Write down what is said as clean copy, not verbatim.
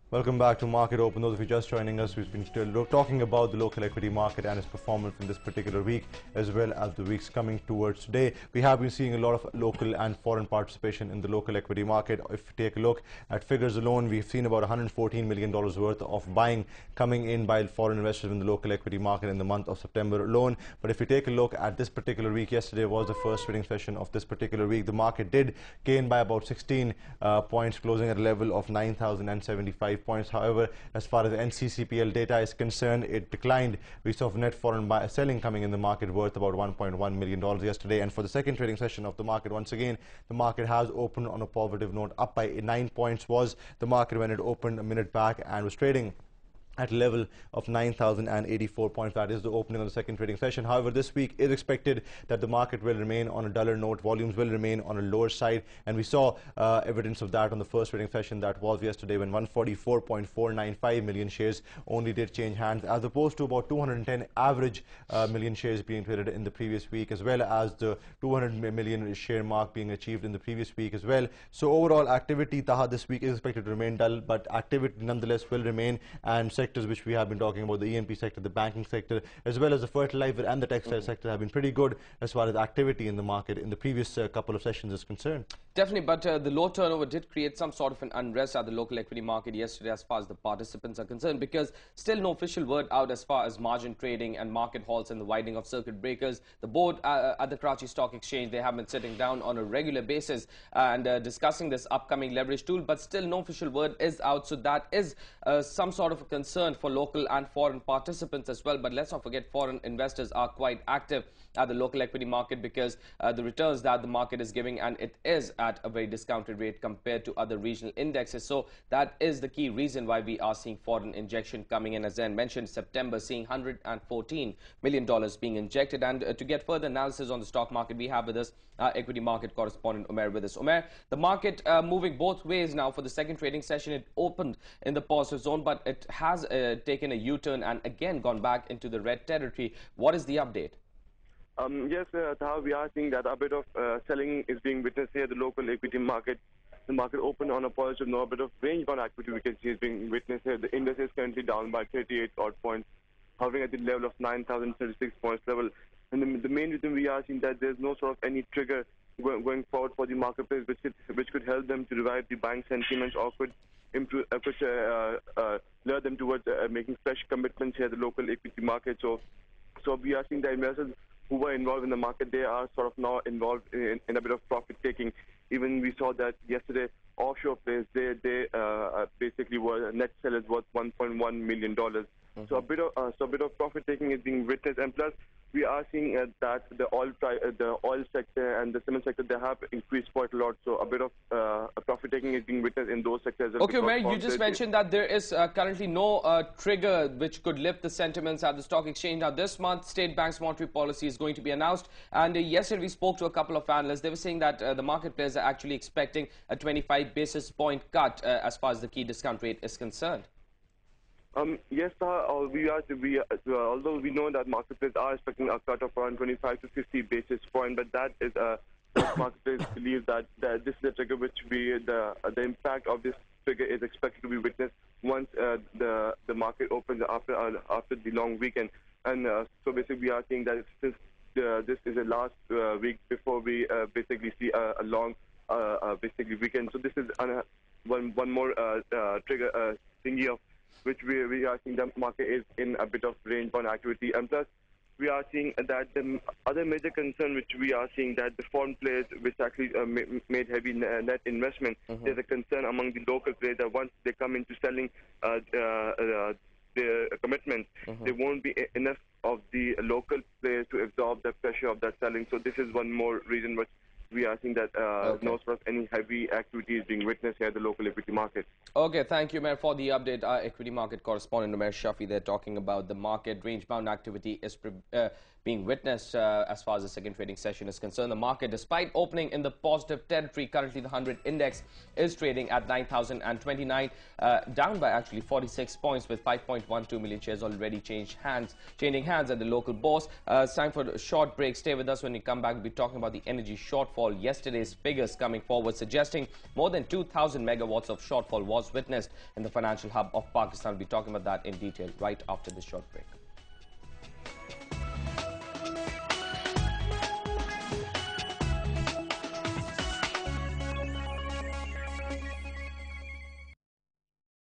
Welcome back to Market Open. Those of you just joining us, we've been still talking about the local equity market and its performance in this particular week, as well as the weeks coming towards today. We have been seeing a lot of local and foreign participation in the local equity market. If you take a look at figures alone, we've seen about $114 million worth of buying coming in by foreign investors in the local equity market in the month of September alone. But if you take a look at this particular week, yesterday was the first trading session of this particular week. The market did gain by about 16 points, closing at a level of 9,075 points. However, as far as the NCCPL data is concerned, it declined. We saw net foreign selling coming in the market worth about $1.1 million yesterday. And for the second trading session of the market, once again, the market has opened on a positive note. Up by 9 points was the market when it opened a minute back and was trading at a level of 9,084 points. That is the opening of the second trading session. However, this week is expected that the market will remain on a duller note. Volumes will remain on a lower side, and we saw evidence of that on the first trading session that was yesterday, when 144.495 million shares only did change hands, as opposed to about 210 average million shares being traded in the previous week, as well as the 200 million share mark being achieved in the previous week as well. So overall activity, Taha, this week is expected to remain dull, but activity nonetheless will remain, and sectors which we have been talking about, the E&P sector, the banking sector, as well as the fertilizer and the textile sector, have been pretty good as far as activity in the market in the previous couple of sessions is concerned. Definitely, but the low turnover did create some sort of an unrest at the local equity market yesterday as far as the participants are concerned, because still no official word out as far as margin trading and market halts and the widening of circuit breakers. The board at the Karachi Stock Exchange, they have been sitting down on a regular basis and discussing this upcoming leverage tool, but still no official word is out. So that is some sort of a concern for local and foreign participants as well. But let's not forget, foreign investors are quite active at the local equity market, because the returns that the market is giving, and it is at a very discounted rate compared to other regional indexes. So that is the key reason why we are seeing foreign injection coming in. As Zain mentioned, September seeing $114 million being injected. And to get further analysis on the stock market, we have with us equity market correspondent Umair with us. Umair, the market moving both ways now for the second trading session. It opened in the positive zone, but it has taken a U-turn and again gone back into the red territory. What is the update? Yes, Taha, we are seeing that a bit of selling is being witnessed here at the local equity market. The market opened on a positive note. A bit of range-bound activity we can see is being witnessed here. The index is currently down by 38 odd points, hovering at the level of 9,036 points level. And the main reason we are seeing that there's no sort of any trigger going forward for the marketplace, which could help them to revive the buying sentiments, or could improve, lure them towards making fresh commitments here at the local equity market. So we are seeing that investors who were involved in the market, they are sort of now involved in a bit of profit taking. Even we saw that yesterday, offshore players, they basically were net sellers worth $1.1 million. So a bit of profit taking is being witnessed, and plus we are seeing that the oil sector and the cement sector, they have increased quite a lot. So a bit of profit taking is being witnessed in those sectors. Okay, Umair, you just mentioned that there is currently no trigger which could lift the sentiments at the stock exchange. Now, this month, State Bank's monetary policy is going to be announced. And yesterday, we spoke to a couple of analysts. They were saying that the market players are actually expecting a 25 basis point cut as far as the key discount rate is concerned. Yes, although we know that marketplaces are expecting a cut of around 25 to 50 basis points, but that is marketplace believes that this is a trigger which the impact of this trigger is expected to be witnessed once the market opens after the long weekend. And so basically we are seeing that since this is the last week before we basically see a long basically weekend. So this is one more trigger thingy of which we are seeing the market is in a bit of range-bound activity. And plus, we are seeing that the other major concern which we are seeing, that the foreign players which actually made heavy net investment, there's a concern among the local players that once they come into selling their commitments, there won't be enough of the local players to absorb the pressure of that selling. So this is one more reason which we are seeing that no sort of any heavy activity is being witnessed here at the local equity market. Okay, thank you, Umair, for the update. Our equity market correspondent Umair Shafi there talking about the market. Range-bound activity is being witnessed as far as the second trading session is concerned. The market, despite opening in the positive territory, currently the 100 index is trading at 9,029, down by actually 46 points, with 5.12 million shares already changing hands at the local bourse. It's time for a short break. Stay with us. When we come back, we'll be talking about the energy shortfall. Yesterday's figures coming forward suggesting more than 2,000 megawatts of shortfall was witnessed in the financial hub of Pakistan. We'll be talking about that in detail right after this short break.